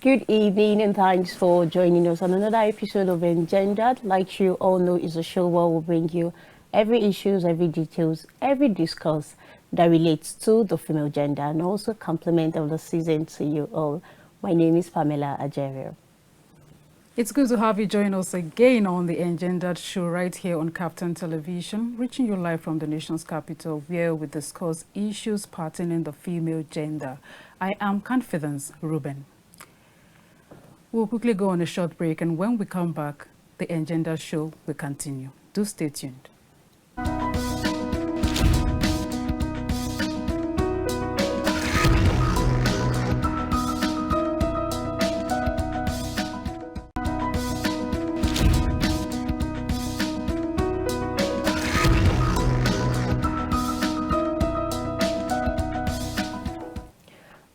Good evening and thanks for joining us on another episode of Engendered. Like you all know, is a show where we'll bring you every issues, every details, every discourse that relates to the female gender and also compliment of the season to you all. My name is Pamela Ajerio. It's good to have you join us again on the Engendered show right here on Captain Television, reaching you live from the nation's capital where we discuss issues pertaining the female gender. I am Confidence Ruben. We'll quickly go on a short break, and when we come back, the Engendered show will continue. Do stay tuned.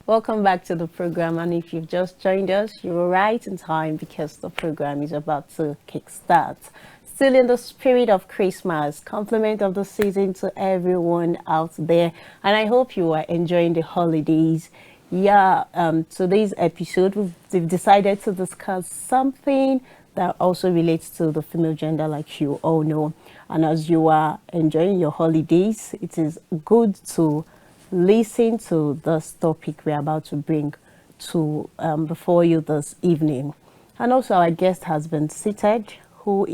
Welcome back to the program, and if you've just joined us, you're right in time because the program is about to kickstart. Still in the spirit of Christmas, compliment of the season to everyone out there, and I hope you are enjoying the holidays. Today's episode we've decided to discuss something that also relates to the female gender, like you all know. And as you are enjoying your holidays, it is good to listen to this topic we're about to bring to before you this evening. And also our guest has been seated, who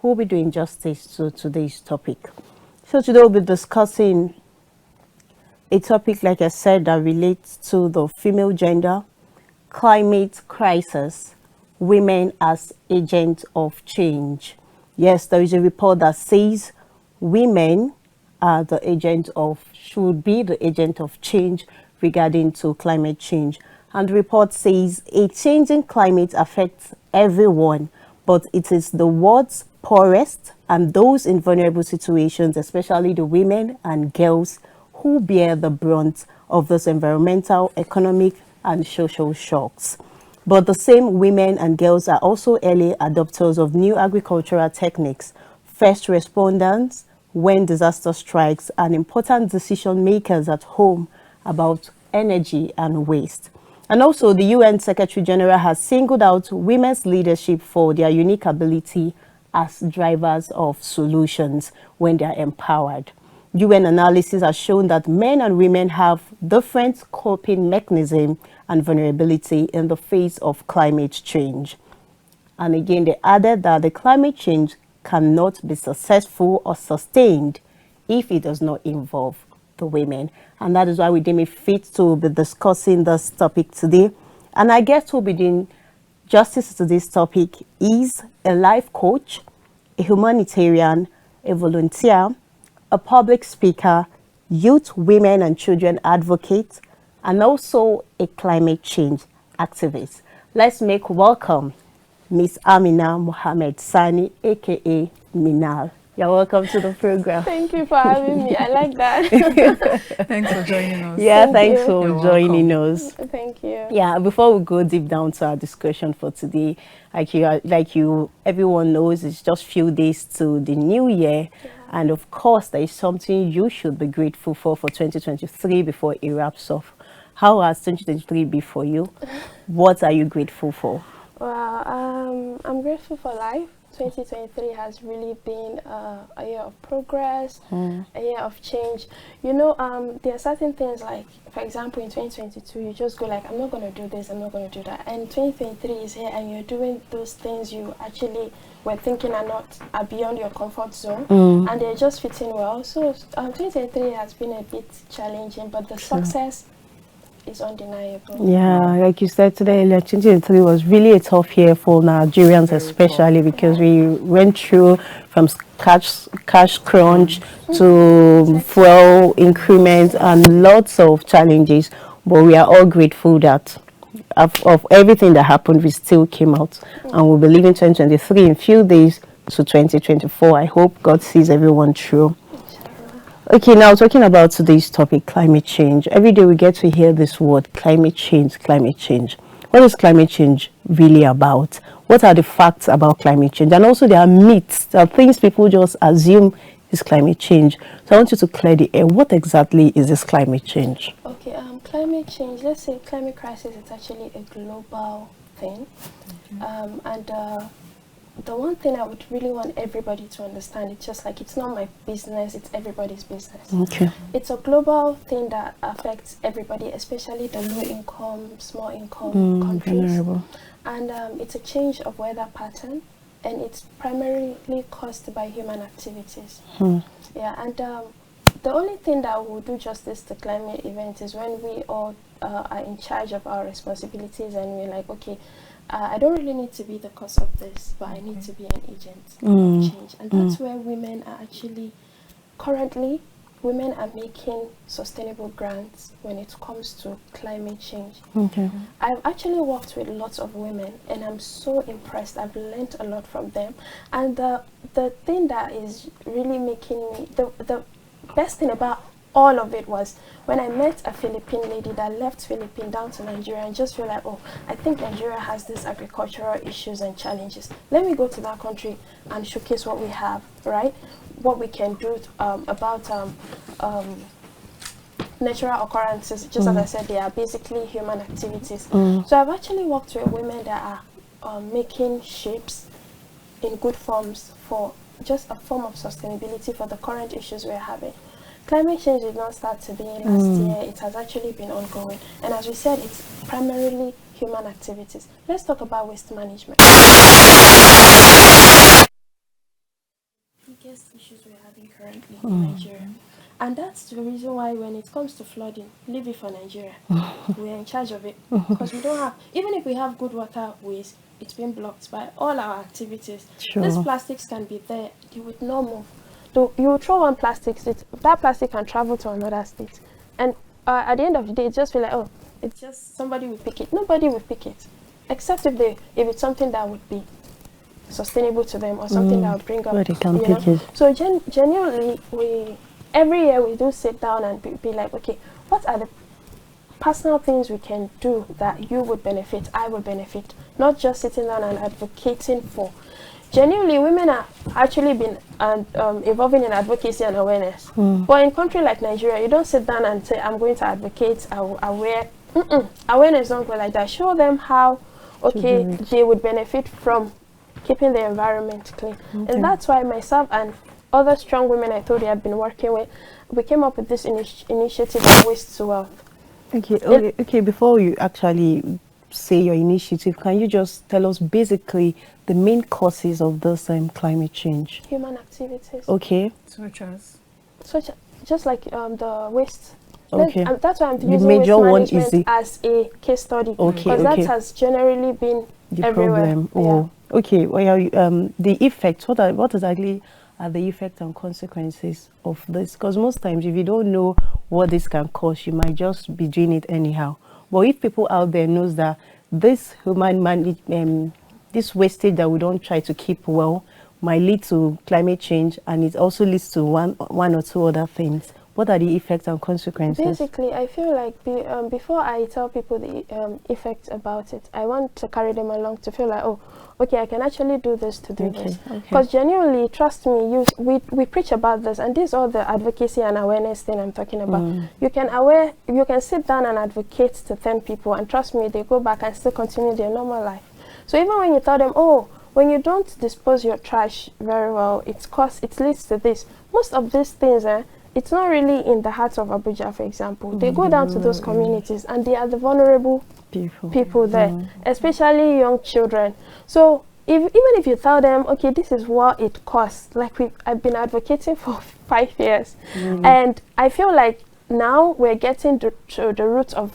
will be doing justice to today's topic. So today we'll be discussing a topic, like I said, that relates to the female gender, climate crisis, women as agents of change. Yes, there is a report that says women are should be the agent of change regarding to climate change. And the report says a changing climate affects everyone, but it is the world's poorest and those in vulnerable situations, especially the women and girls, who bear the brunt of those environmental, economic, and social shocks. But the same women and girls are also early adopters of new agricultural techniques, first responders when disaster strikes, and important decision makers at home about energy and waste. And also the UN Secretary General has singled out women's leadership for their unique ability as drivers of solutions when they are empowered. UN analysis has shown that men and women have different coping mechanisms and vulnerability in the face of climate change. And again, they added that the climate change cannot be successful or sustained if it does not involve the women. And that is why we deem it fit to be discussing this topic today. And I guess we'll be doing justice to this topic is a life coach, a humanitarian, a volunteer, a public speaker, youth, women and children advocate, and also a climate change activist. Let's make welcome Miss Amina Muhammad Sani, aka Minal. You're welcome to the program. Thank you for having me. I like that. Thanks for joining us. Yeah, thanks for You're joining welcome. us. Thank you. Yeah, before we go deep down to our discussion for today, everyone knows it's just few days to the new year. Yeah. And of course, there is something you should be grateful for 2023 before it wraps up. How has 2023 been for you? What are you grateful for? Well, I'm grateful for life. 2023 has really been a year of progress, a year of change. You know, there are certain things like, for example, in 2022, you just go like, I'm not going to do this, I'm not going to do that. And 2023 is here and you're doing those things you actually were thinking are beyond your comfort zone, and they're just fitting well. So 2023 has been a bit challenging, but the success is undeniable. Yeah, like you said today, 2023 was really a tough year for Nigerians, especially because we went through from cash crunch to fuel increment and lots of challenges. But we are all grateful that of everything that happened, we still came out, and we'll be leaving 2023 in a few days to 2024. I hope God sees everyone through. Okay, now talking about today's topic, climate change. Every day we get to hear this word, climate change, climate change. What is climate change really about? What are the facts about climate change? And also there are myths, there are things people just assume is climate change. So I want you to clear the air. What exactly is this climate change? Okay, Climate change, let's say climate crisis, it's actually a global thing. And the one thing I would really want everybody to understand, it's just like, it's not my business, it's everybody's business. Okay. It's a global thing that affects everybody, especially the low income, small income countries. Vulnerable. And it's a change of weather pattern, and it's primarily caused by human activities. Yeah, and the only thing that will do justice to climate events is when we all are in charge of our responsibilities, and we're like, okay, I don't really need to be the cause of this, but I need to be an agent of change. And that's where women are actually, currently, women are making sustainable grants when it comes to climate change. Okay. I've actually worked with lots of women, and I'm so impressed. I've learned a lot from them. And the thing that is really making me, the best thing about all of it was when I met a Philippine lady that left Philippines down to Nigeria and just feel like, oh, I think Nigeria has these agricultural issues and challenges. Let me go to that country and showcase what we have, right? What we can do about natural occurrences. Just as I said, they are basically human activities. So I've actually worked with women that are making shapes in good forms for just a form of sustainability for the current issues we're having. Climate change did not start today, last year. It has actually been ongoing. And as we said, it's primarily human activities. Let's talk about waste management. Biggest issues we're having currently in Nigeria. And that's the reason why when it comes to flooding, leave it for Nigeria. We're in charge of it. Because we don't have, even if we have good waterways, it's been blocked by all our activities. Sure. These plastics can be there, they would not move. So you throw one plastic, that plastic can travel to another state. And at the end of the day, it just feel like, oh, it's just somebody will pick it. Nobody will pick it. Except if it's something that would be sustainable to them or something that would bring up. But they can pick it. So genuinely, every year we do sit down and be like, okay, what are the personal things we can do that you would benefit, I would benefit, not just sitting down and advocating for. Genuinely, women are actually been evolving in advocacy and awareness. But in a country like Nigeria, you don't sit down and say, I'm going to advocate, aware. Awareness don't go like that. Show them how, okay, they would benefit from keeping the environment clean. And that's why myself and other strong women I told you I've been working with, we came up with this initiative of Waste to Wealth. Okay, before you actually say your initiative, can you just tell us basically the main causes of this climate change? Human activities. Okay. Such just like the waste. Okay. That's why I'm The using major waste one is management as a case study. Okay, because that has generally been the everywhere. problem. Oh, okay. Well, the effects. What exactly are the effects and consequences of this? Because most times, if you don't know what this can cause, you might just be doing it anyhow. But if people out there knows that this this wastage that we don't try to keep well might lead to climate change, and it also leads to one or two other things. What are the effects and consequences? Basically, I feel like before I tell people the effects about it, I want to carry them along to feel like, oh, okay, I can actually do this to do this. Because genuinely, trust me, we preach about this, and this is all the advocacy and awareness thing I'm talking about. You can sit down and advocate to 10 people, and trust me, they go back and still continue their normal life. So even when you tell them, oh, when you don't dispose your trash very well, it leads to this. Most of these things, it's not really in the heart of Abuja, for example. They go down to those communities, and they are the vulnerable people there, especially young children. So even if you tell them, okay, this is what it costs, like I've been advocating for 5 years, and I feel like now we're getting to the root of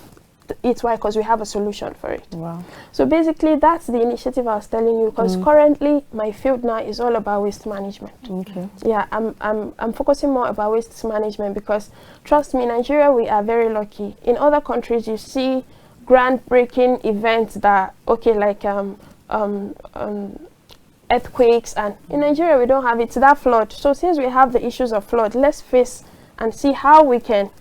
it. Why? Because we have a solution for it. Wow. So basically, that's the initiative I was telling you. Because currently, my field now is all about waste management. Okay. Yeah, I'm focusing more about waste management because, trust me, in Nigeria we are very lucky. In other countries, you see groundbreaking events that like earthquakes, and in Nigeria we don't have it. That flood. So since we have the issues of flood, let's face and see how we can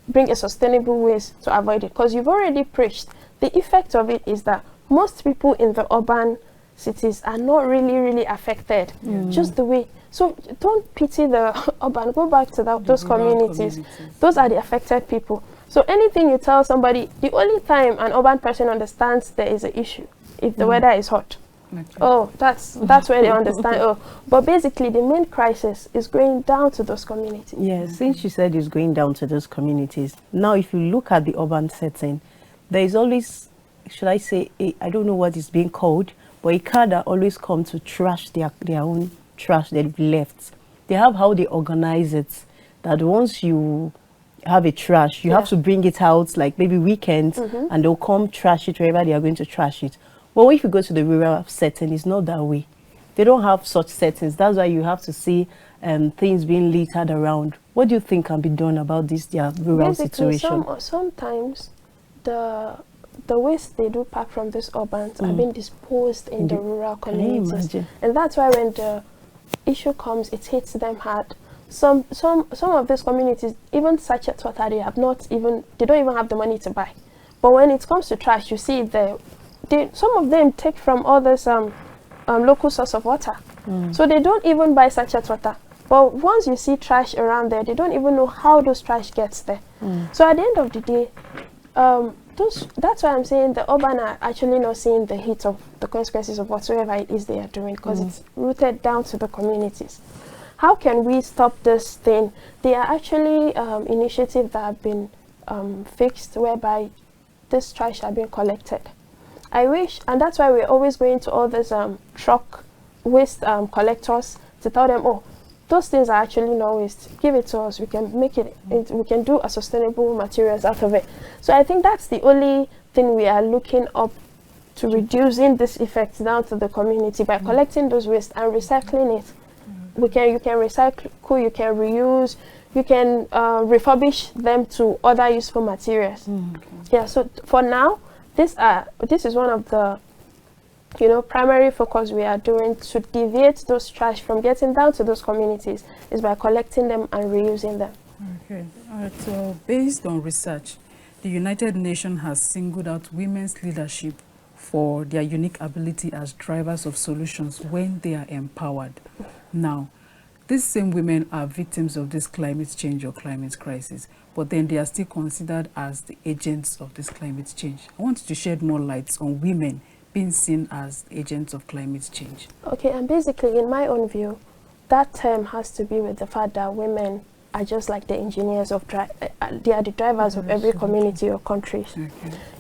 bring a sustainable ways to avoid it, because you've already preached. The effect of it is that most people in the urban cities are not really affected. Just the way. So don't pity the urban. Go back to those communities. Those are the affected people. So anything you tell somebody, the only time an urban person understands there is an issue, if the weather is hot. Okay. Oh, that's where they understand. Oh, but basically the main crisis is going down to those communities. Yes, since you said it's going down to those communities, now if you look at the urban setting, there is always, should I say, I don't know what is being called, but a car that always come to trash their own trash they've left. They have how they organize it, that once you have a trash, you have to bring it out like maybe weekends, and they'll come trash it wherever they are going to trash it. But if you go to the rural setting, it's not that way. They don't have such settings. That's why you have to see things being littered around. What do you think can be done about this their rural situation? Sometimes the waste they do pack from these urbans are being disposed in the rural communities, and that's why when the issue comes, it hits them hard. Some of these communities, even sachet water, they don't even have the money to buy. But when it comes to trash, you see some of them take from all this local source of water. So they don't even buy sachet water. But once you see trash around there, they don't even know how those trash gets there. So at the end of the day, that's why I'm saying the urban are actually not seeing the heat of the consequences of whatsoever it is they are doing, because it's rooted down to the communities. How can we stop this thing? There are actually initiatives that have been fixed whereby this trash are being collected. I wish, and that's why we're always going to all these truck waste collectors to tell them, oh, those things are actually no waste. Give it to us. We can make it. We can do a sustainable materials out of it. So I think that's the only thing we are looking up to, reducing this effect down to the community by collecting those waste and recycling it. You can recycle, you can reuse, you can refurbish them to other useful materials. Yeah. So for now, this is one of the primary focus we are doing to deviate those trash from getting down to those communities is by collecting them and reusing them. Okay. All right. So based on research, the United Nations has singled out women's leadership for their unique ability as drivers of solutions when they are empowered. Now, these same women are victims of this climate change or climate crisis, but then they are still considered as the agents of this climate change. I want you to shed more light on women being seen as agents of climate change. Okay, and basically, in my own view, that term has to be with the fact that women are just like the engineers of they are the drivers of every community or country. Okay.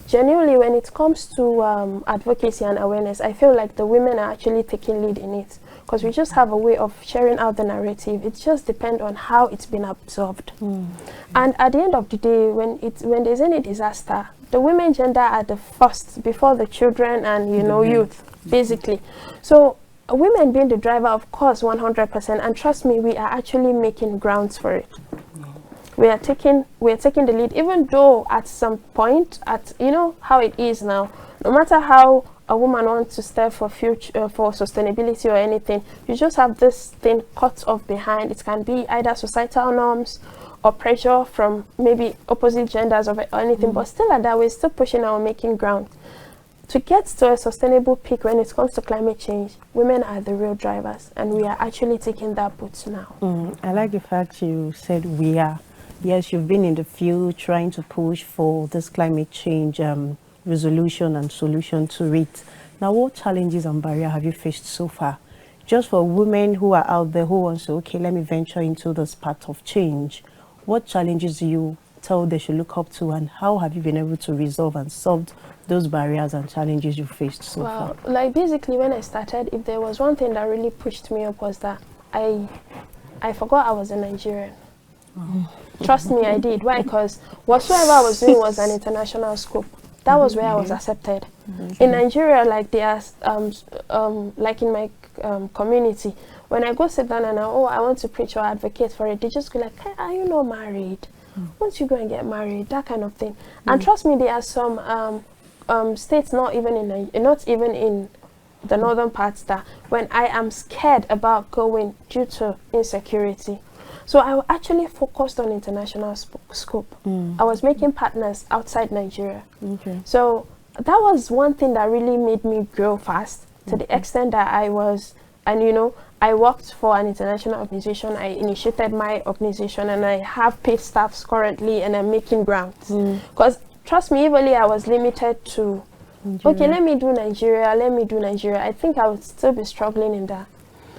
Genuinely, when it comes to advocacy and awareness, I feel like the women are actually taking lead in it, because we just have a way of sharing out the narrative. It just depends on how it's been absorbed. And at the end of the day, when there's any disaster, the women gender are the first before the children and youth, basically. So women being the driver, of course, 100%. And trust me, we are actually making grounds for it. We are taking the lead, even though at some point, how it is now, no matter how a woman wants to step for sustainability or anything, you just have this thing cut off behind. It can be either societal norms or pressure from maybe opposite genders or anything, but still at that we're still pushing our making ground. To get to a sustainable peak when it comes to climate change, women are the real drivers, and we are actually taking that boots now. I like the fact you said we are. Yes, you've been in the field trying to push for this climate change resolution and solution to it. Now, what challenges and barriers have you faced so far? Just for women who are out there who want to, okay, let me venture into this path of change. What challenges do you tell they should look up to, and how have you been able to resolve and solve those barriers and challenges you faced so far? Like basically when I started, if there was one thing that really pushed me up was that I forgot I was a Nigerian. Trust me, I did. Why? Because whatsoever I was doing was an international scope. That was where I was accepted. In Nigeria, like there's like in my community, when I go sit down and I want to preach or advocate for it, they just go like, hey, are you not married? Once you go and get married, that kind of thing. And trust me, there are some states not even in the northern parts that when I am scared about going due to insecurity. So I actually focused on international scope. I was making partners outside Nigeria. So that was one thing that really made me grow fast, to the extent that I was and you know, I worked for an international organization. I initiated my organization, and I have paid staffs currently, and I'm making grants. Because trust me, even I was limited to, okay, let me do Nigeria. I think I would still be struggling in that.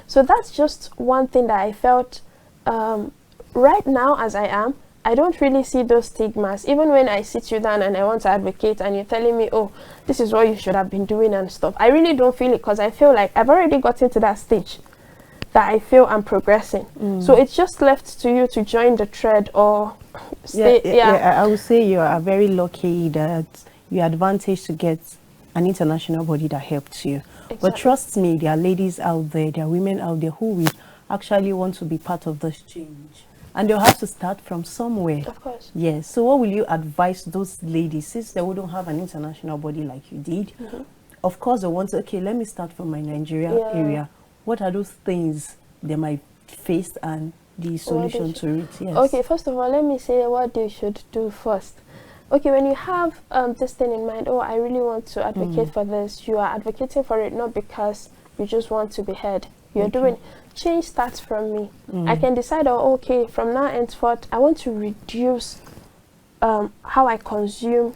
So that's just one thing that I felt right now as I am. I don't really see those stigmas. Even when I sit you down and I want to advocate and you're telling me, oh, this is what you should have been doing and stuff, I really don't feel it, because I feel like I've already gotten to that stage that I feel I'm progressing. So it's just left to you to join the thread or stay. I would say you are very lucky that you're advantaged to get an international body that helped you. Exactly. But trust me, there are ladies out there, there are women out there who will actually want to be part of this change. And they'll have to start from somewhere. Of course. Yes. So what will you advise those ladies, since they wouldn't have an international body like you did? Of course, they want to, okay, let me start from my Nigeria area. What are those things they might face and the solution to it? Yes. Okay, first of all, let me say what they should do first. Okay, when you have this thing in mind, oh, I really want to advocate for this, you are advocating for it not because you just want to be heard. You're doing change starts from me. I can decide, oh, okay, from now henceforth, I want to reduce how I consume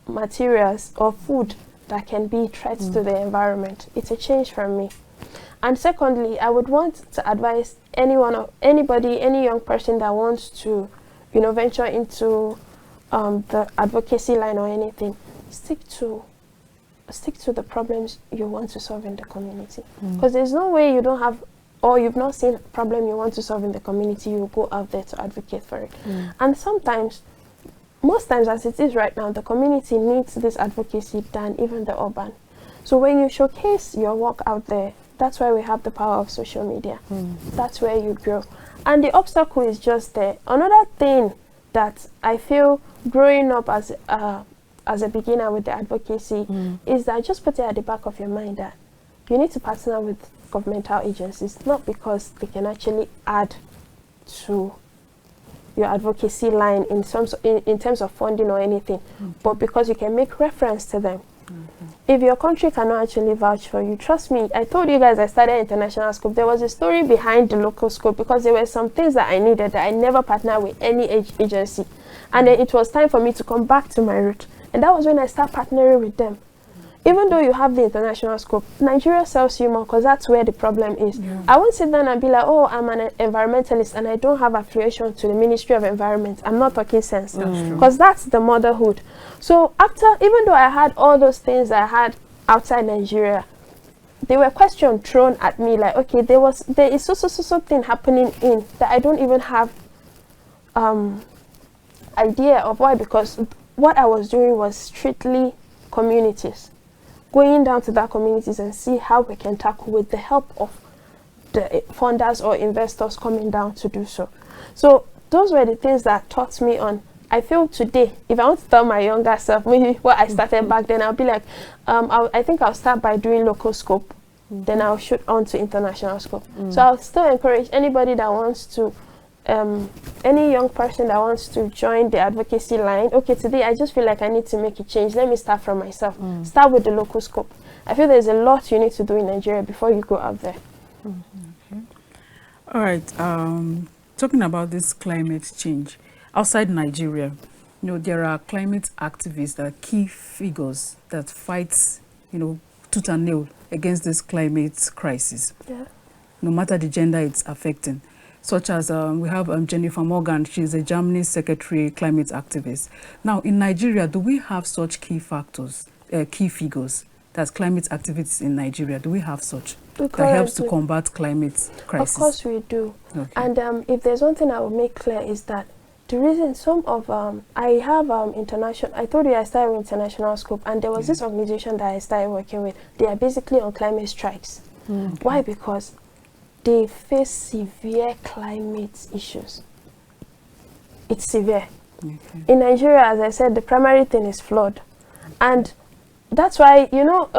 materials or food that can be threats to the environment. It's a change from me. And secondly, I would want to advise anybody, any young person that wants to, you know, venture into the advocacy line or anything, stick to the problems you want to solve in the community. Because there's no way you don't have, or you've not seen a problem you want to solve in the community, you will go out there to advocate for it. And sometimes, most times as it is right now, the community needs this advocacy than even the urban. So when you showcase your work out there, that's why we have the power of social media. That's where you grow. And the obstacle is just there. Another thing that I feel growing up as a beginner with the advocacy is that just put it at the back of your mind that you need to partner with governmental agencies, not because they can actually add to your advocacy line in terms of funding or anything, but because you can make reference to them. If your country cannot actually vouch for you, trust me, I told you guys I started international scope. There was a story behind the local scope because there were some things that I needed that I never partnered with any agency. And then it was time for me to come back to my root. And that was when I started partnering with them. Even though you have the international scope, Nigeria sells you more because that's where the problem is. I won't sit down and be like, oh, I'm an environmentalist and I don't have affiliation to the Ministry of Environment. I'm not talking sense. Because that's the motherhood. So even though I had all those things I had outside Nigeria, there were questions thrown at me like, okay, there is so thing happening in that I don't even have idea of why, because what I was doing was strictly communities. Going down to that communities and see how we can tackle with the help of the funders or investors coming down to do so. So those were the things that taught me on. I feel today, if I want to tell my younger self, maybe what I started back then, I'll be like, I think I'll start by doing local scope, then I'll shoot on to international scope. So I'll still encourage anybody that wants to, any young person that wants to join the advocacy line, okay, today I just feel like I need to make a change. Let me start from myself. Start with the local scope. I feel there's a lot you need to do in Nigeria before you go out there. Okay. All right. Talking about this climate change, outside Nigeria, you know, there are climate activists that are key figures that fight, you know, tooth and nail against this climate crisis. No matter the gender it's affecting. Such as we have Jennifer Morgan, she's a Germany secretary climate activist. Now, in Nigeria, do we have such key figures, that's climate activists in Nigeria? Do we have such that helps to combat climate crisis? Of course we do. Okay. And if there's one thing I will make clear is that the reason some of, I have international, I told you I started with international scope, and there was this organization that I started working with. They are basically on climate strikes. Why? Because they face severe climate issues. It's severe. In Nigeria, as I said, the primary thing is flood. And that's why, you know,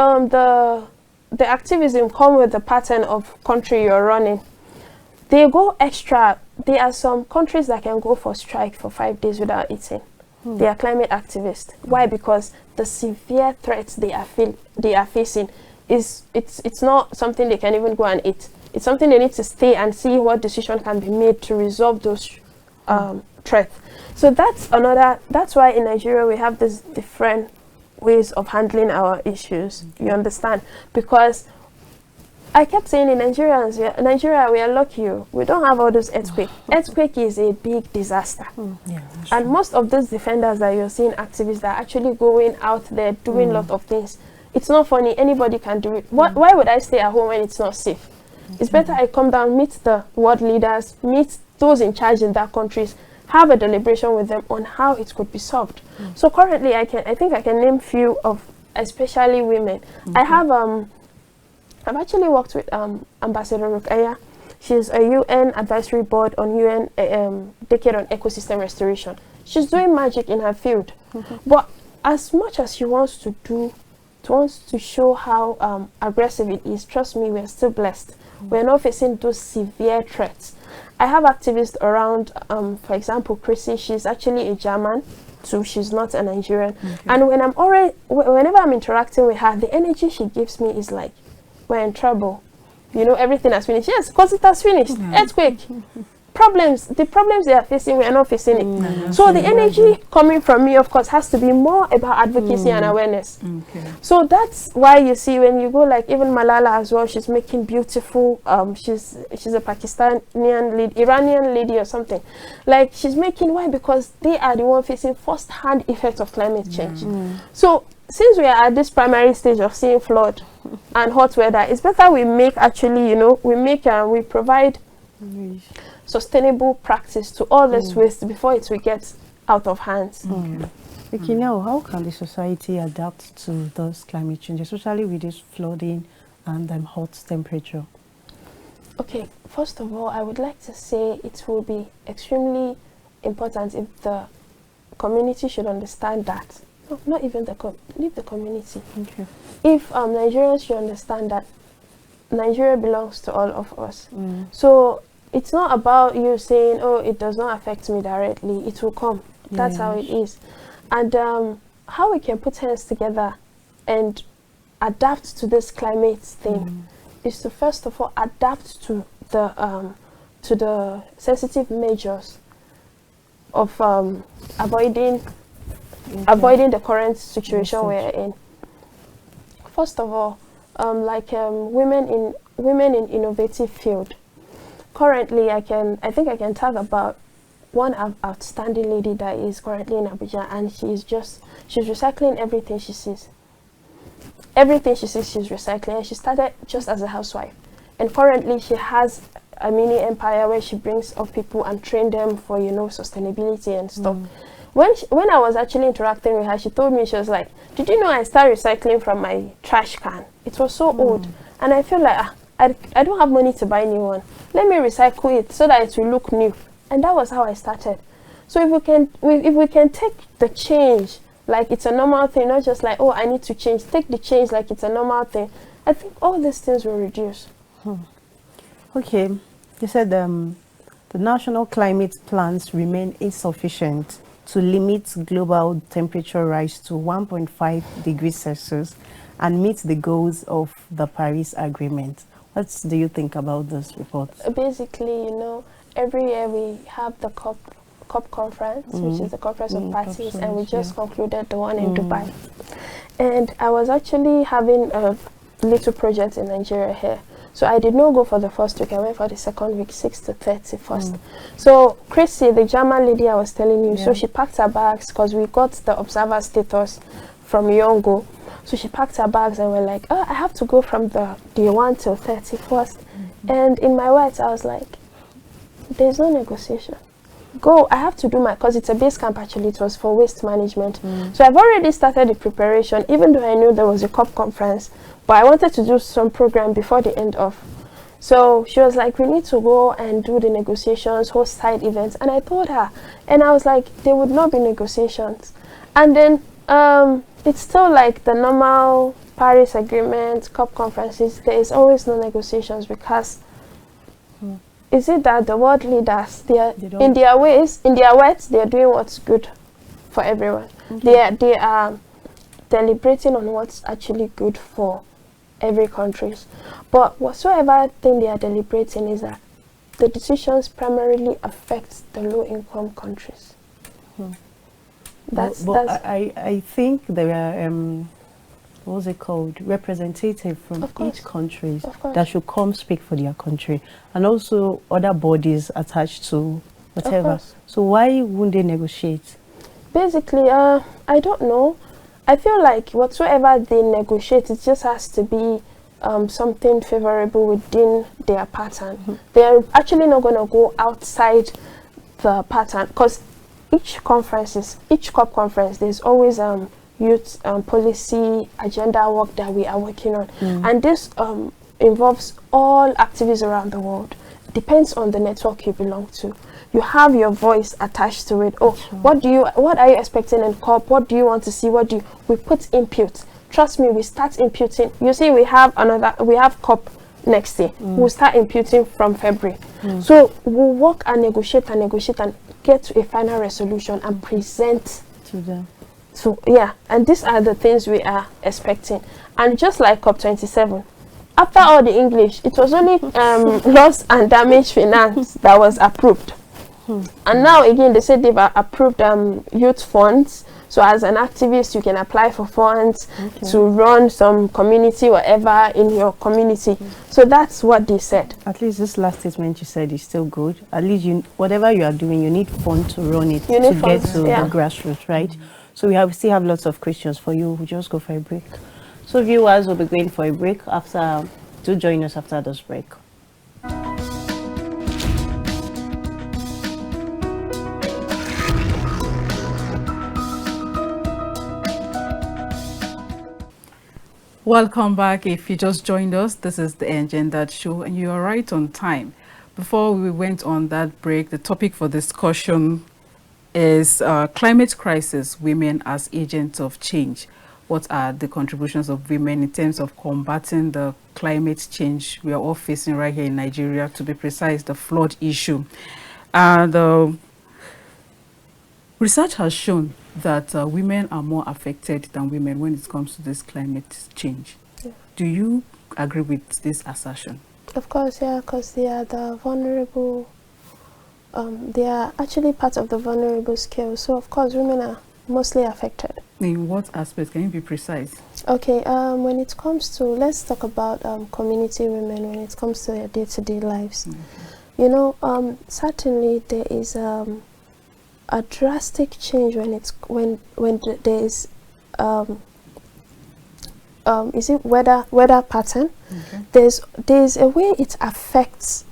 the activism come with the pattern of country you're running. They go extra. There are some countries that can go for strike for 5 days without eating. They are climate activists. Why? Because the severe threats they are facing it's not something they can even go and eat. It's something they need to stay and see what decision can be made to resolve those threats. So that's why in Nigeria we have these different ways of handling our issues. You understand? Because I kept saying in Nigeria, we are lucky. We don't have all those earthquakes. Earthquake is a big disaster. And most of those defenders that you're seeing, activists that are actually going out there doing a lot of things. It's not funny. Anybody can do it. Why would I stay at home when it's not safe? It's better I come down, meet the world leaders, meet those in charge in their countries, have a deliberation with them on how it could be solved. So currently, I think I can name few of, especially women. I've actually worked with Ambassador Rukaya. She's a UN advisory board on UN Decade on Ecosystem Restoration. She's doing magic in her field. But as much as she wants to do, wants to show how aggressive it is, trust me, we're still blessed. We're not facing those severe threats. I have activists around, for example, Chrissy, she's actually a German, so she's not a Nigerian. And whenever I'm interacting with her, the energy she gives me is like, we're in trouble. You know, everything has finished. Yes, because it has finished. Earthquake. The problems they are facing, we are not facing it. So the energy coming from me, of course, has to be more about advocacy and awareness. So that's why you see when you go, like even Malala as well, she's making beautiful, she's a Pakistani Iranian lady or something. Like she's making, why? Because they are the one facing first-hand effects of climate change. So since we are at this primary stage of seeing flood and hot weather, it's better we make actually, you know, we provide sustainable practice to all this waste before it will get out of hands. Okay, now how can the society adapt to those climate change, especially with this flooding and hot temperature? Okay, first of all, I would like to say it will be extremely important if the community should understand that. No, not even leave the community. If Nigerians should understand that Nigeria belongs to all of us. So it's not about you saying, oh, it does not affect me directly. It will come. That's how it is. And how we can put hands together and adapt to this climate thing is to first of all adapt to the sensitive measures of avoiding the current situation we're in. First of all, women in innovative field. Currently, I think I can talk about one outstanding lady that is currently in Abuja, and she's recycling everything she sees. Everything she sees, she's recycling, and she started just as a housewife. And currently, she has a mini empire where she brings up people and train them for, you know, sustainability and stuff. When I was actually interacting with her, she told me, she was like, did you know I started recycling from my trash can? It was so old. And I feel like, I don't have money to buy a new one. Let me recycle it so that it will look new. And that was how I started. So if we can take the change like it's a normal thing, not just like, oh, I need to change. Take the change like it's a normal thing. I think all these things will reduce. Okay. You said the national climate plans remain insufficient to limit global temperature rise to 1.5 degrees Celsius and meet the goals of the Paris Agreement. What do you think about this report? Basically, you know, every year we have the COP conference, which is the Conference of Parties, and we just concluded the one in Dubai. And I was actually having a little project in Nigeria here. So I did not go for the first week, I went for the second week, 6th to 31st. So Chrissy, the German lady I was telling you, so she packed her bags because we got the observer status from Yongo. So she packed her bags and we're like, oh, I have to go from the day 1 till 31st. And in my words, I was like, there's no negotiation. Go, I have to do because it's a base camp actually, it was for waste management. So I've already started the preparation, even though I knew there was a COP conference, but I wanted to do some program before the end of. So she was like, we need to go and do the negotiations, host side events. And I told her, and I was like, there would not be negotiations. And then it's still like the normal Paris Agreement, COP conferences, there is always no negotiations because is it that the world leaders, in their words, they are doing what's good for everyone. They are deliberating on what's actually good for every country. But whatsoever thing they are deliberating is that the decisions primarily affect the low-income countries. That's I think there are what's it called, representative from each country that should come speak for their country, and also other bodies attached to whatever. So why wouldn't they negotiate? Basically, I don't know. I feel like whatsoever they negotiate, it just has to be something favorable within their pattern. They are actually not going to go outside the pattern, because each COP conference, there's always youth policy agenda work that we are working on, and this involves all activities around the world. Depends on the network you belong to. You have your voice attached to it. Oh, what are you expecting in COP? What do you want to see? We put input. Trust me, we start imputing. You see, we have COP next year. We'll start imputing from February. So we'll work and negotiate and get to a final resolution and present to them. So yeah, and these are the things we are expecting. And just like COP27, after all the English, it was only loss and damage finance that was approved. And now again, they said they've approved youth funds. So as an activist, you can apply for funds to run some community, whatever in your community. So that's what they said. At least this last statement you said is still good. At least whatever you are doing, you need funds to run it, to get to the grassroots, right? So we still have lots of questions for you. We'll just go for a break. So viewers will be going for a break after. Do join us after this break. Welcome back. If you just joined us, this is the Engendered Show, and you are right on time. Before we went on that break, the topic for discussion is climate crisis, women as agents of change. What are the contributions of women in terms of combating the climate change we are all facing right here in Nigeria, to be precise, the flood issue? And research has shown that women are more affected than women when it comes to this climate change. Do you agree with this assertion? Of course, yeah, because they are the vulnerable. They are actually part of the vulnerable scale. So of course, women are mostly affected. In what aspect? Can you be precise? Okay, when it comes to, let's talk about community women when it comes to their day-to-day lives. You know, certainly there is a drastic change when there is it weather pattern. There's a way it affects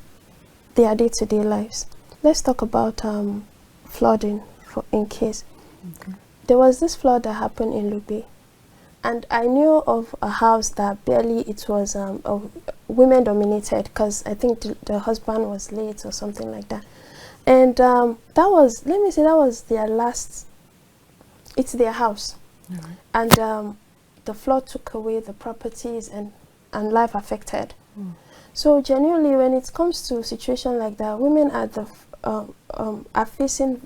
their day-to-day lives. Let's talk about flooding in case. There was this flood that happened in Lugbe, and I knew of a house that barely it was women dominated, because I think the husband was late or something like that. And that was, let me say, that was their last, it's their house. And the flood took away the properties and life affected. So genuinely, when it comes to a situation like that, women are are facing,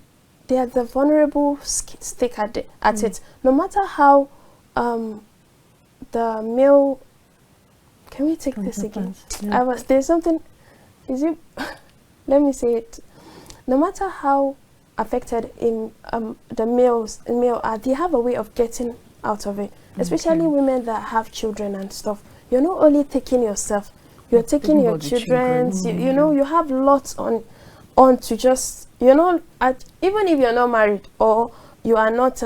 they are the vulnerable stick at it. No matter how the male, can we take this again? There's something, is it, let me say it. No matter how affected the male are, they have a way of getting out of it. Especially women that have children and stuff. You're not only taking yourself, you're taking your children. You know, you have lots on to just, you know, even if you're not married or you are not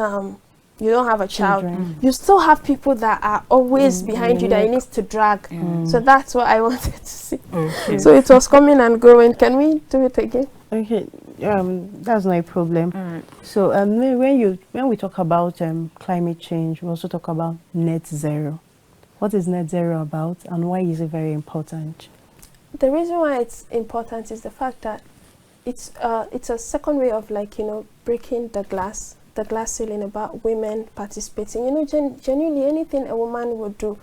you don't have a child, you still have people that are always behind you that you need to drag. So that's what I wanted to see. So it was coming and going. Can we do it again? Okay, that's not a problem. So when we talk about climate change, we also talk about net zero. What is net zero about, and why is it very important? The reason why it's important is the fact that it's a second way of, like, you know, breaking the glass ceiling about women participating. You know, genuinely anything a woman would do.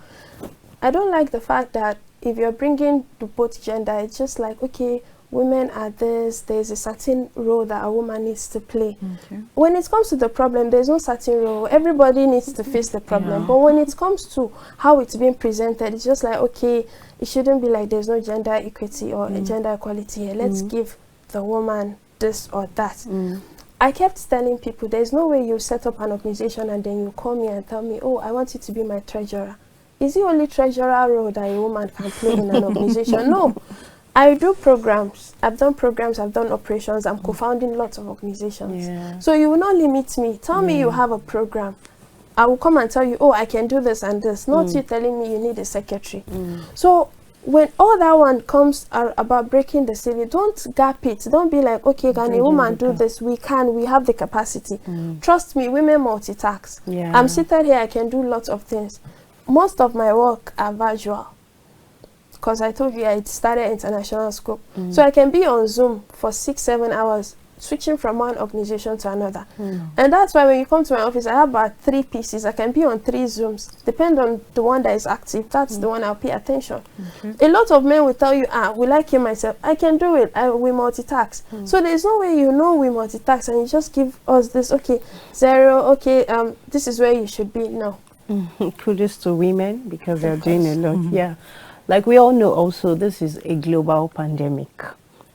I don't like the fact that if you're bringing to both gender, it's just like, okay, women are this, there's a certain role that a woman needs to play. Okay. When it comes to the problem, there's no certain role. Everybody needs to face the problem. Yeah. But when it comes to how it's being presented, it's just like, okay, it shouldn't be like there's no gender equity or gender equality here. Let's give the woman this or that. I kept telling people, there's no way you set up an organization and then you call me and tell me, oh, I want you to be my treasurer. Is the only treasurer role that a woman can play in an organization? No. I do programs. I've done programs, I've done operations. I'm co-founding lots of organizations. Yeah. So you will not limit me. Tell me you have a program. I will come and tell you, oh, I can do this and this. Not you telling me you need a secretary. So when all that one comes about breaking the ceiling, don't gap it. Don't be like, okay, can a woman do this? We can. We have the capacity. Trust me, women multitask. Yeah. I'm seated here. I can do lots of things. Most of my work are virtual. Because I told you I started international scope. So I can be on Zoom for 6-7 hours, switching from one organization to another. And that's why when you come to my office, I have about 3 PCs. I can be on 3 Zooms. Depend on the one that is active. That's the one I'll pay attention. A lot of men will tell you, will I kill myself? I can do it. We multitask. So there's no way you know we multitask and you just give us this, okay, 0, okay, this is where you should be. No. Kudos to women because they're doing a lot. Yeah. Like we all know also, this is a global pandemic.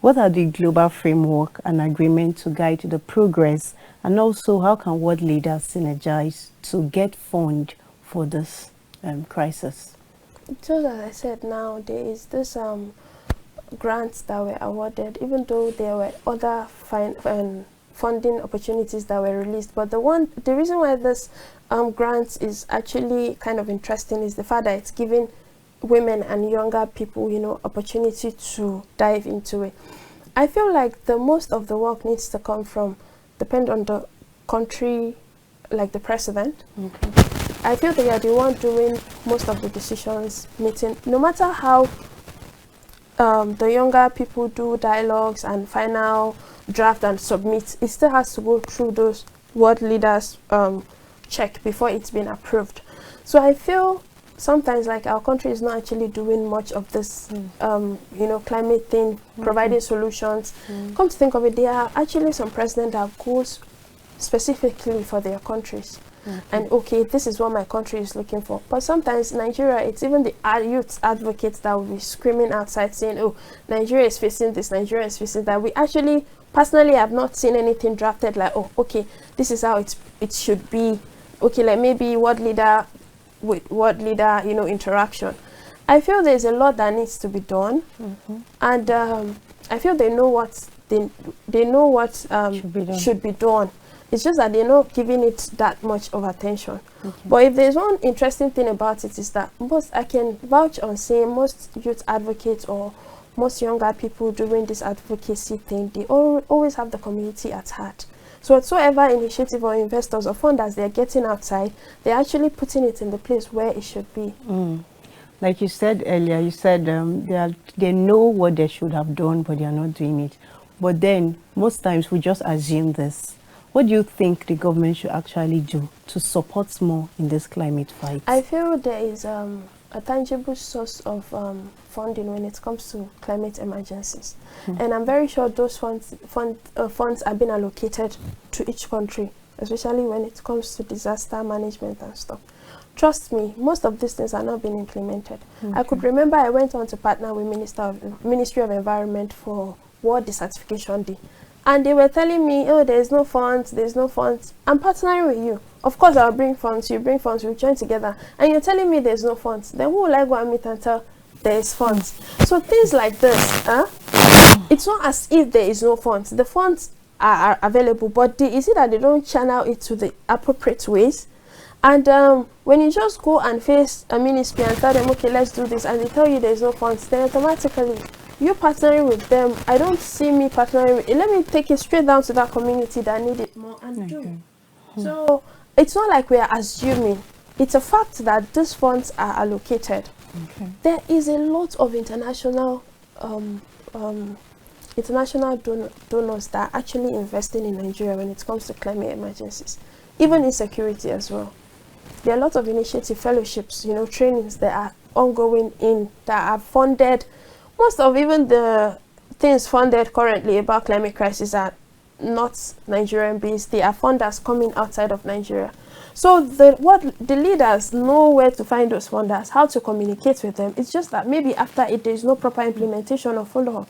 What are the global framework and agreement to guide the progress? And also, how can world leaders synergize to get fund for this crisis? So as I said now, there is this grants that were awarded, even though there were other funding opportunities that were released. But the reason why this grant is actually kind of interesting is the fact that it's giving women and younger people, you know, opportunity to dive into it. I feel like the most of the work needs to come from, depend on the country, like the president. I feel they are the one doing most of the decisions, meeting, no matter how the younger people do dialogues and final draft and submit, it still has to go through those world leaders check before it's been approved. So I feel sometimes like our country is not actually doing much of this, you know, climate thing, providing solutions. Come to think of it, there are actually some presidents that have goals specifically for their countries. And okay, this is what my country is looking for. But sometimes Nigeria, it's even the youth advocates that will be screaming outside saying, oh, Nigeria is facing this, Nigeria is facing that. We actually, personally, have not seen anything drafted like, oh, okay, this is how it should be. Okay, like maybe world leader with world leader, you know, interaction. I feel there's a lot that needs to be done, and I feel they know what they know what should be done. It's just that they're not giving it that much of attention. But if there's one interesting thing about it is that I can vouch on saying most youth advocates or most younger people doing this advocacy thing, they always have the community at heart. So whatsoever initiative or investors or funders they're getting outside, they're actually putting it in the place where it should be. Like you said earlier, you said they know what they should have done, but they are not doing it. But then, most times we just assume this. What do you think the government should actually do to support more in this climate fight? I feel there is a tangible source of funding when it comes to climate emergencies. And I'm very sure those funds are being allocated to each country, especially when it comes to disaster management and stuff. Trust me, most of these things are not being implemented. I could remember I went on to partner with Ministry of Environment for World Desertification Day. And they were telling me, oh, there's no funds, there's no funds. I'm partnering with you. Of course, I'll bring funds, you bring funds, we'll join together. And you're telling me there's no funds. Then who will I go and meet and tell there's funds? So things like this, it's not as if there is no funds. The funds are available, but is it that they don't channel it to the appropriate ways? And when you just go and face a ministry and tell them, okay, let's do this, and they tell you there's no funds, then automatically, you partnering with them, I don't see me partnering with, let me take it straight down to that community that need it more and do. So it's not like we are assuming. It's a fact that these funds are allocated. There is a lot of international donors that are actually investing in Nigeria when it comes to climate emergencies, even in security as well. There are a lot of initiative fellowships, you know, trainings that are ongoing that are funded. Most of even the things funded currently about climate crisis are not Nigerian based. They are funders coming outside of Nigeria. So the leaders know where to find those funders, how to communicate with them. It's just that maybe after it, there is no proper implementation or follow-up.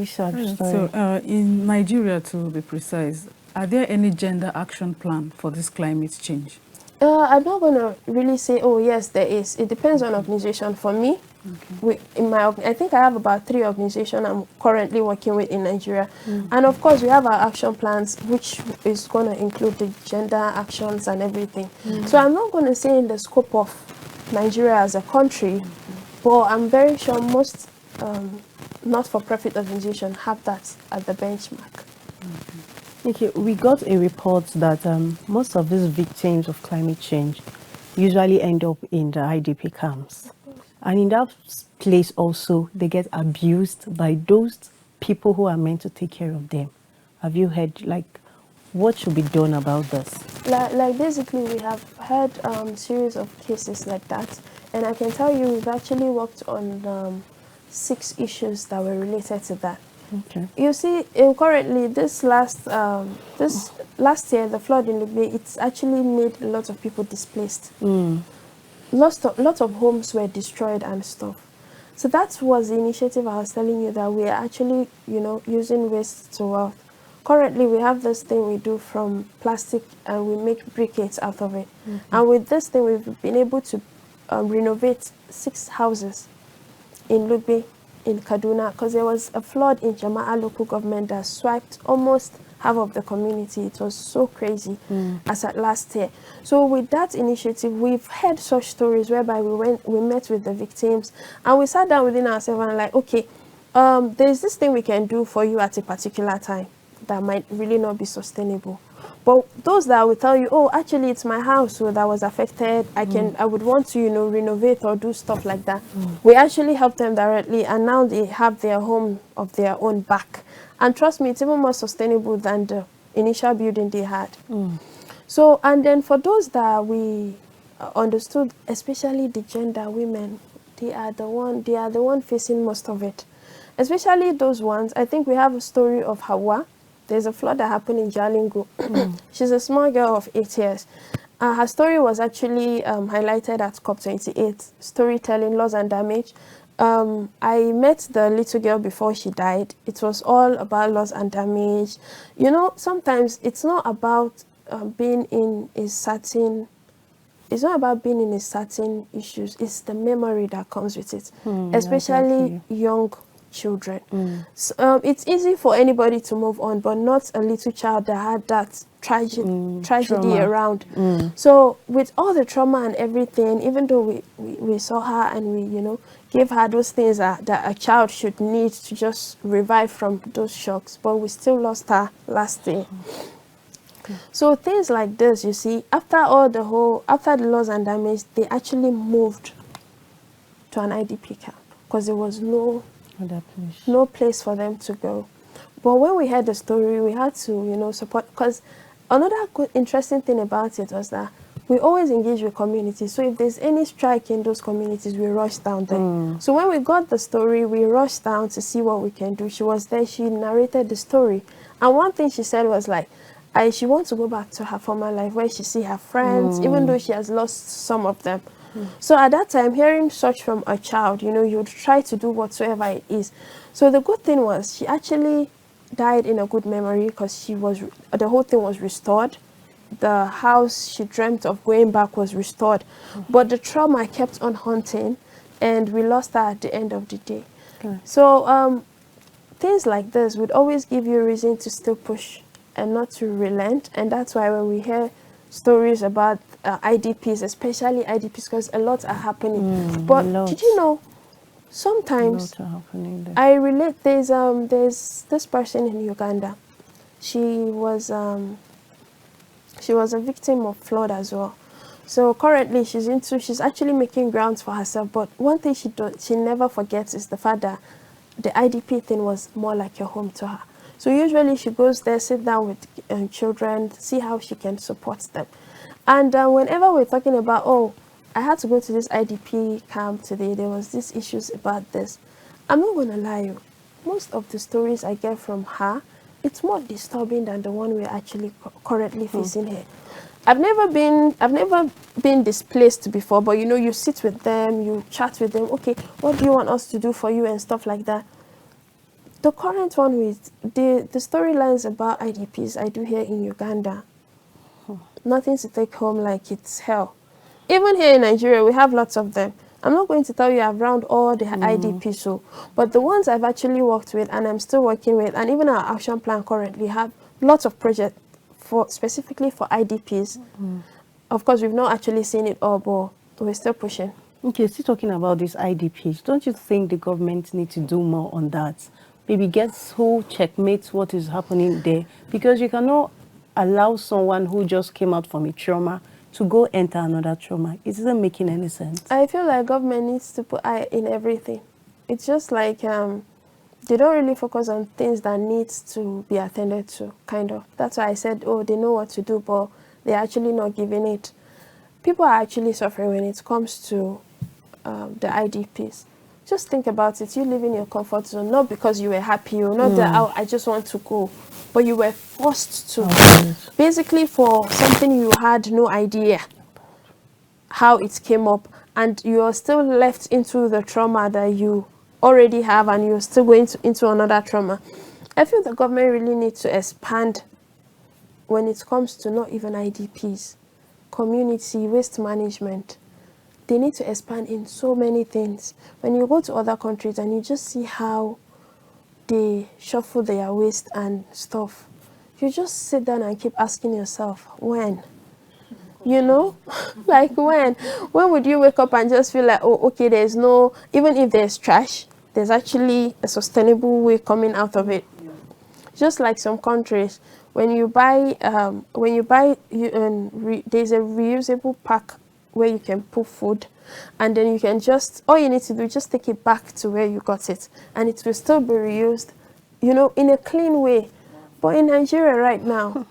So in Nigeria, to be precise, are there any gender action plan for this climate change? I'm not going to really say, oh, yes, there is. It depends on organization. For me, I think I have about 3 organizations I'm currently working with in Nigeria. And of course, we have our action plans, which is going to include the gender actions and everything. So I'm not going to say in the scope of Nigeria as a country, but I'm very sure most not-for-profit organizations have that at the benchmark. Okay, we got a report that most of these victims of climate change usually end up in the IDP camps. And in that place also, they get abused by those people who are meant to take care of them. Have you heard, like, what should be done about this? Like basically, we have had series of cases like that. And I can tell you, we've actually worked on 6 issues that were related to that. Okay. You see, currently, this last year, the flood in Lugbe, it's actually made a lot of people displaced. Lots of homes were destroyed and stuff. So that was the initiative I was telling you, that we are actually, using waste to wealth. Currently, we have this thing we do from plastic, and we make briquettes out of it. And with this thing, we've been able to renovate 6 houses in Lugbe, in Kaduna, because there was a flood in Jama'a local government that swiped almost half of the community. It was so crazy as at last year. So with that initiative, we've heard such stories whereby we met with the victims, and we sat down within ourselves and like, okay, there's this thing we can do for you at a particular time that might really not be sustainable. But those that will tell you, oh, actually, it's my house that was affected. I would want to, renovate or do stuff like that. We actually help them directly, and now they have their home of their own back. And trust me, it's even more sustainable than the initial building they had. So, and then for those that we understood, especially the gender women, they are the one facing most of it. Especially those ones. I think we have a story of Hawa. There's a flood that happened in Jalingo. She's a small girl of 8 years. Her story was actually highlighted at COP28, Storytelling, Loss and Damage. I met the little girl before she died. It was all about loss and damage. Sometimes it's not about being in a certain issues. It's the memory that comes with it, especially young children. So, it's easy for anybody to move on, but not a little child that had that tragedy around. So with all the trauma and everything, even though we saw her and we gave her those things that a child should need to just revive from those shocks, but we still lost her last day. So things like this, you see, after the loss and damage, they actually moved to an IDP camp because there was no place for them to go. But when we heard the story, we had to, support, because another interesting thing about it was that we always engage with communities. So if there's any strike in those communities, we rush down there. So when we got the story, we rushed down to see what we can do. She was there, she narrated the story. And one thing she said was like, she wants to go back to her former life where she see her friends, even though she has lost some of them. So at that time, hearing such from a child, you would try to do whatsoever it is. So the good thing was she actually died in a good memory because the whole thing was restored. The house she dreamt of going back was restored. But the trauma kept on haunting, and we lost her at the end of the day. So things like this would always give you a reason to still push and not to relent. And that's why when we hear stories about IDPs, especially IDPs, because a lot are happening. But did you know, sometimes I relate, there's this person in Uganda. She was a victim of flood as well. So currently she's actually making grounds for herself. But one thing she never forgets is the fact that the IDP thing was more like a home to her. So usually she goes there, sit down with children, see how she can support them. And whenever we're talking about, oh, I had to go to this IDP camp today, there was these issues about this. I'm not going to lie you. most of the stories I get from her, it's more disturbing than the one we're actually currently facing here. I've never been displaced before, but you know, you sit with them, you chat with them. Okay, what do you want us to do for you and stuff like that. The current one with the storylines about IDPs I do here in Uganda, nothing to take home, like it's hell. Even here in Nigeria, we have lots of them. I'm not going to tell you I've round all the IDPs, so, but the ones I've actually worked with and I'm still working with, and even our action plan currently have lots of projects for specifically for IDPs. Of course, we've not actually seen it all, but we're still pushing. Okay, still talking about these IDPs, don't you think the government needs to do more on that? Maybe get who checkmates what is happening there, because you cannot allow someone who just came out from a trauma to go enter another trauma. It isn't making any sense. I feel like government needs to put eye in everything. It's just like they don't really focus on things that needs to be attended to, kind of. That's why I said, oh, they know what to do, but they're actually not giving it. People are actually suffering when it comes to the IDPs. Just think about it. You live in your comfort zone, not because you were happy or not that, oh, I just want to go, but you were forced to. Basically for something you had no idea how it came up, and you're still left into the trauma that you already have, and you're still going into another trauma. I feel the government really needs to expand when it comes to not even IDPs, community, waste management. They need to expand in so many things. When you go to other countries and you just see how they shuffle their waste and stuff, you just sit down and keep asking yourself, when? You know, like when would you wake up and just feel like, oh, okay, there's no, even if there's trash, there's actually a sustainable way coming out of it. Just like some countries, when you buy, there's a reusable pack where you can put food, and then you can just, all you need to do is just take it back to where you got it, and it will still be reused, you know, in a clean way. But in Nigeria right now,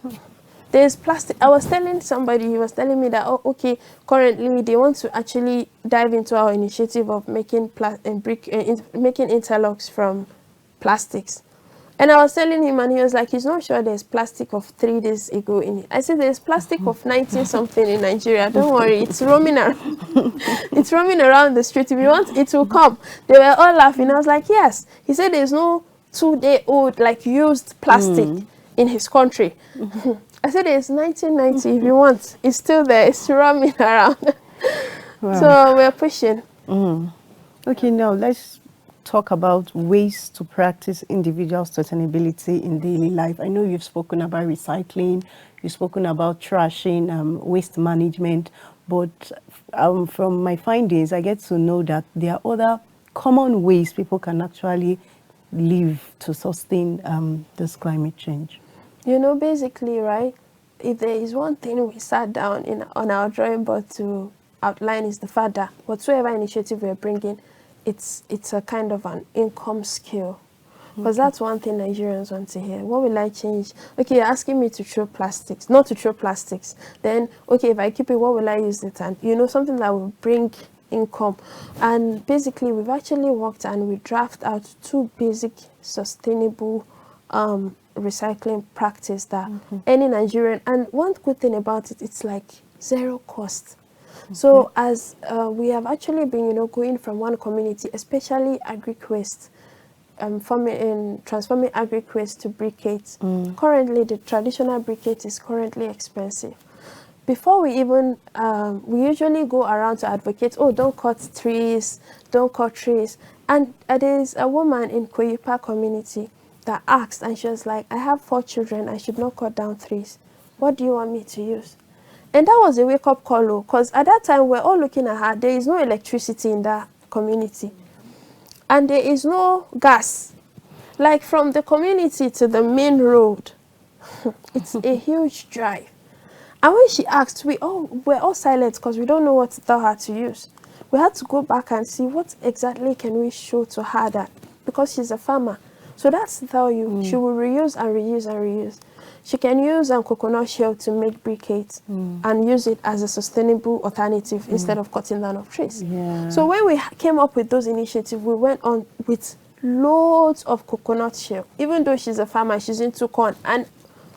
there's plastic. I was telling somebody, he was telling me that, oh, okay, currently they want to actually dive into our initiative of making making interlocks from plastics. And I was telling him, and he was like, he's not sure there's plastic of 3 days ago in it. I said, there's plastic of 19-something in Nigeria. Don't worry, it's roaming around. It's roaming around the street. If you want, it will come. They were all laughing. I was like, yes. He said there's no 2-day-old, like, used plastic in his country. I said it's 1990 if you want. It's still there. It's roaming around. Wow. So we're pushing. Okay, now let's talk about ways to practice individual sustainability in daily life. I know you've spoken about recycling, you've spoken about trashing, waste management, but from my findings, I get to know that there are other common ways people can actually live to sustain this climate change. You know, basically, right, if there is one thing we sat down on our drawing board to outline, is the fact that whatsoever initiative we're bringing, it's a kind of an income skill. Because that's one thing Nigerians want to hear. What will I change? Okay, you're asking me to throw plastics, not to throw plastics. Then, okay, if I keep it, what will I use it? And, you know, something that will bring income. And basically, we've actually worked and we draft out 2 basic sustainable recycling practice that any Nigerian, and one good thing about it, it's like 0 cost. So as we have actually been, you know, going from one community, especially agric waste, transforming agric waste to briquettes. Currently, the traditional briquette is currently expensive. Before we even, we usually go around to advocate, oh, don't cut trees, don't cut trees. And there's a woman in Koyipa community that asked, and she was like, I have 4 children, I should not cut down trees. What do you want me to use? And that was a wake-up call, because at that time, we're all looking at her. There is no electricity in that community. And there is no gas. Like, from the community to the main road, it's a huge drive. And when she asked, we're all silent because we don't know what to tell her to use. We had to go back and see what exactly can we show to her that, because she's a farmer. So that's to tell you, she will reuse and reuse and reuse. She can use coconut shell to make briquettes and use it as a sustainable alternative instead of cutting down of trees. Yeah. So when we came up with those initiatives, we went on with loads of coconut shell. Even though she's a farmer, she's into corn. And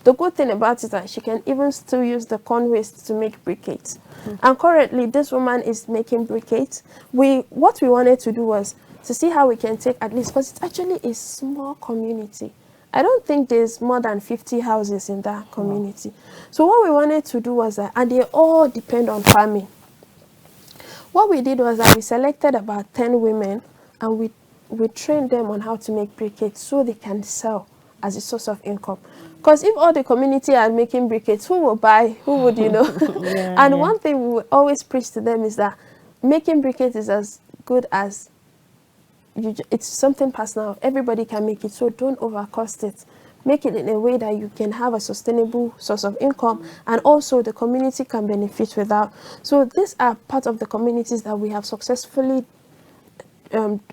the good thing about it is that she can even still use the corn waste to make briquettes. And currently, this woman is making briquettes. What we wanted to do was to see how we can take at least, because it's actually a small community. I don't think there's more than 50 houses in that community. So what we wanted to do was that, and they all depend on farming. What we did was that we selected about 10 women and we trained them on how to make briquettes so they can sell as a source of income. Because if all the community are making briquettes, who will buy? Who would, you know? One thing we will always preach to them is that making briquettes is as good as it's something personal. Everybody can make it, so don't overcost it. Make it in a way that you can have a sustainable source of income, and also the community can benefit without. So these are part of the communities that we have successfully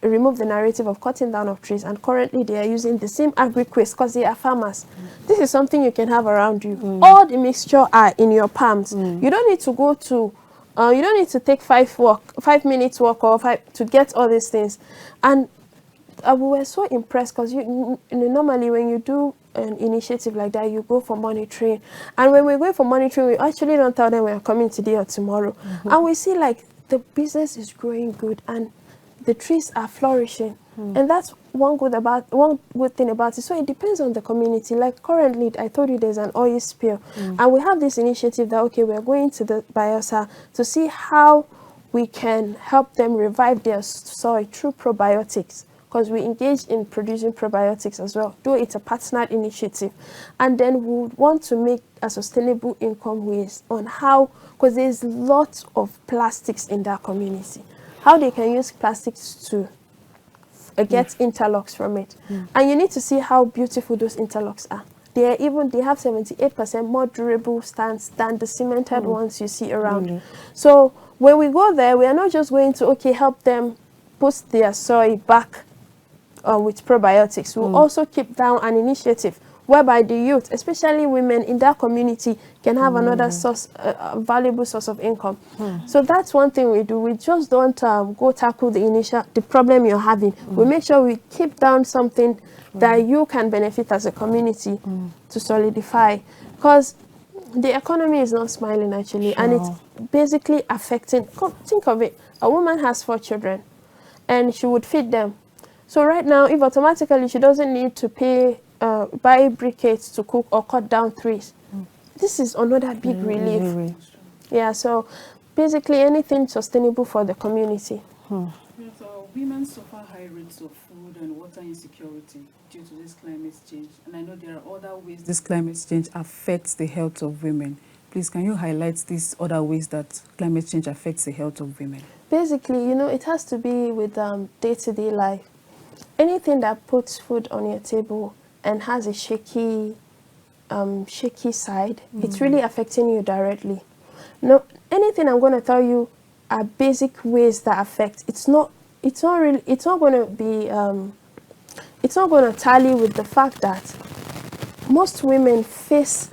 removed the narrative of cutting down of trees, and currently they are using the same agri-waste because they are farmers. This is something you can have around you. All the mixture are in your palms. You don't need to go to you don't need to take 5 minutes walk or to get all these things. And we were so impressed because normally when you do an initiative like that, you go for monitoring. And when we go for monitoring, we actually don't tell them we are coming today or tomorrow. And we see like the business is growing good and the trees are flourishing. And that's one good thing about it. So it depends on the community. Like currently, I told you there's an oil spill. And we have this initiative that, okay, we're going to the biota to see how we can help them revive their soil through probiotics. Because we engage in producing probiotics as well, though it's a partnered initiative. And then we would want to make a sustainable income ways on how, because there's lots of plastics in that community, how they can use plastics to get interlocks from it. And you need to see how beautiful those interlocks are. They have 78% more durable stands than the cemented ones you see around. So when we go there, we are not just going to, okay, help them put their soil back with probiotics. We'll also keep down an initiative whereby the youth, especially women in that community, can have another source, a valuable source of income. So that's one thing we do. We just don't go tackle the problem you're having. We make sure we keep down something that you can benefit as a community to solidify. Because the economy is not smiling actually, and it's basically affecting. Think of it. A woman has 4 children and she would feed them. So right now, if automatically she doesn't need to buy briquettes to cook or cut down trees, this is another big relief. Yeah, so basically anything sustainable for the community. So women suffer high rates of food and water insecurity due to this climate change. And I know there are other ways this climate change affects the health of women. Please, can you highlight these other ways that climate change affects the health of women? Basically, it has to be with day-to-day life. Anything that puts food on your table and has a shaky side, it's really affecting you directly. No, anything I'm going to tell you are basic ways that affect. It's not going to tally with the fact that most women face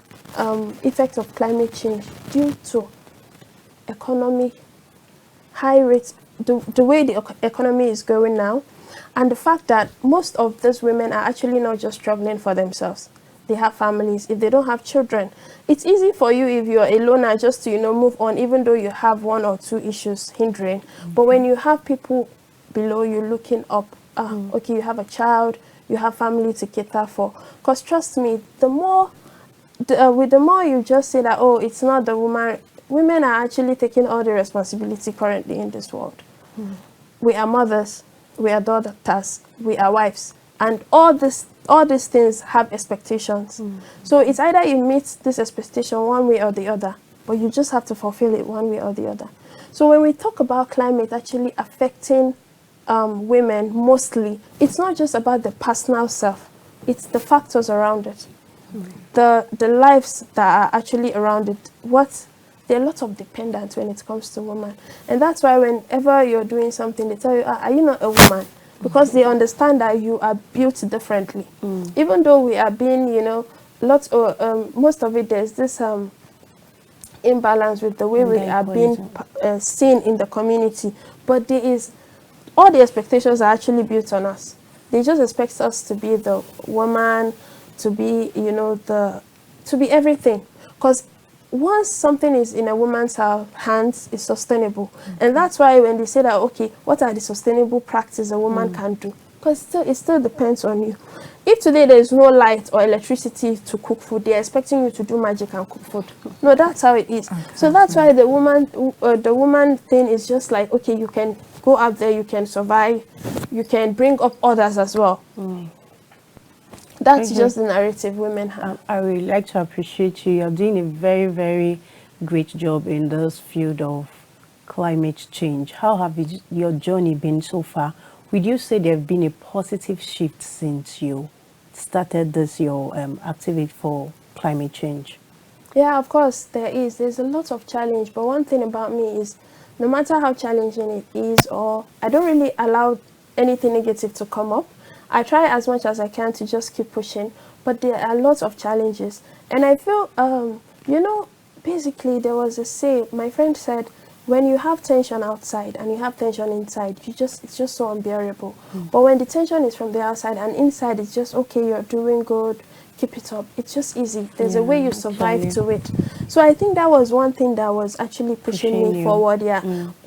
effects of climate change due to economic high rates, the way the economy is going now. And the fact that most of these women are actually not just struggling for themselves. They have families. If they don't have children, it's easy for you if you're a loner just to, move on, even though you have 1 or 2 issues hindering. But when you have people below you looking up, okay, you have a child, you have family to cater for. Because trust me, the more you just say that, oh, it's not the woman, women are actually taking all the responsibility currently in this world. We are mothers. We are daughters, we are wives, and all these things have expectations. So it's either you meet this expectation one way or the other, but you just have to fulfill it one way or the other. So when we talk about climate actually affecting women mostly, it's not just about the personal self, it's the factors around it, the lives that are actually around it. There are lots of dependence when it comes to women. And that's why whenever you're doing something, they tell you, are you not a woman? Because they understand that you are built differently. Even though we are being, most of it, there's this imbalance with the way we are being seen in the community. But all the expectations are actually built on us. They just expect us to be the woman, to be, you know, to be everything. Because once something is in a woman's hands, it's sustainable. And that's why when they say that, okay, what are the sustainable practices a woman can do? Because it still depends on you. If today there is no light or electricity to cook food, they're expecting you to do magic and cook food. No, that's how it is. So that's why the woman thing is just like, okay, you can go out there, you can survive, you can bring up others as well. That's just the narrative women have. I really like to appreciate you. You're doing a very, very great job in this field of climate change. How have your journey been so far? Would you say there have been a positive shift since you started this your activity for climate change? Yeah, of course, there is. There's a lot of challenge, but one thing about me is no matter how challenging it is, or I don't really allow anything negative to come up. I try as much as I can to just keep pushing, but there are lots of challenges. And I feel, you know, basically there was a say, my friend said, when you have tension outside and you have tension inside, it's just so unbearable. But when the tension is from the outside and inside, it's just, okay, you're doing good, keep it up. It's just easy. There's a way you survive to it. So I think that was one thing that was actually pushing me forward. Yeah.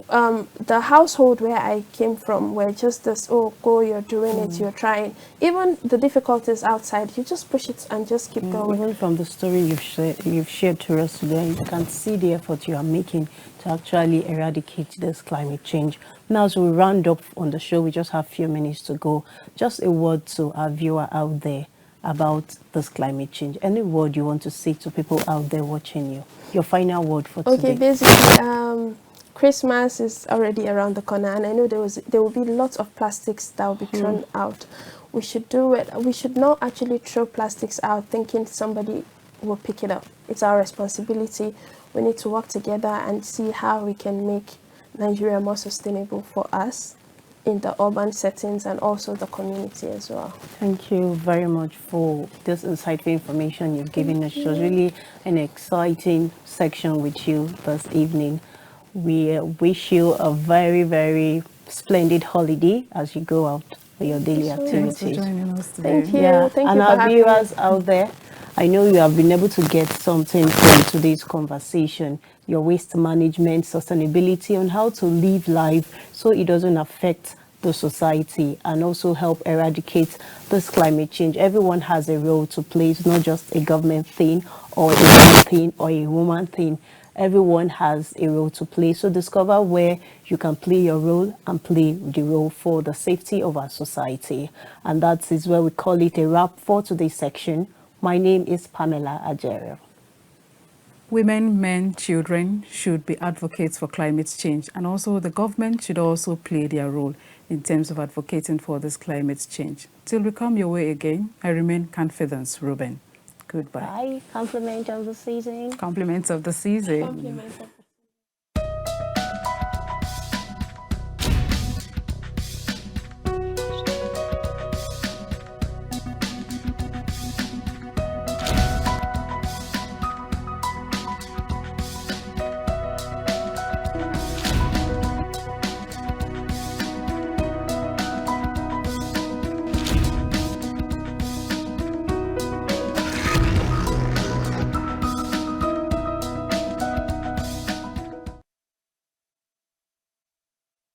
The household where I came from were just this, oh, go, you're doing it, you're trying. Even the difficulties outside, you just push it and just keep going. Even from the story you've shared to us today, you can see the effort you are making to actually eradicate this climate change. Now, as we round up on the show, we just have a few minutes to go. Just a word to our viewer out there about this climate change. Any word you want to say to people out there watching you? Your final word for today. Okay, basically, Christmas is already around the corner, and I know there will be lots of plastics that will be thrown out. We should do it. We should not actually throw plastics out thinking somebody will pick it up. It's our responsibility. We need to work together and see how we can make Nigeria more sustainable for us in the urban settings and also the community as well. Thank you very much for this insightful information you've given us. It was really an exciting section with you this evening. We wish you a very, very splendid holiday as you go out for your daily activities. Thanks for joining us today. Thank you. Yeah, Thank and you for our having viewers me. out there, I know you have been able to get something from today's conversation, your waste management, sustainability, on how to live life so it doesn't affect the society and also help eradicate this climate change. Everyone has a role to play. It's not just a government thing or a man thing or a woman thing. Everyone has a role to play. So discover where you can play your role and play the role for the safety of our society. And that is where we call it a wrap for today's section. My name is Pamela Ajero. Women, men, children should be advocates for climate change, and also the government should also play their role in terms of advocating for this climate change. Till we come your way again, I remain Confidence Ruben. Goodbye. Bye. Compliment of the season. Compliments of the season. Compliments of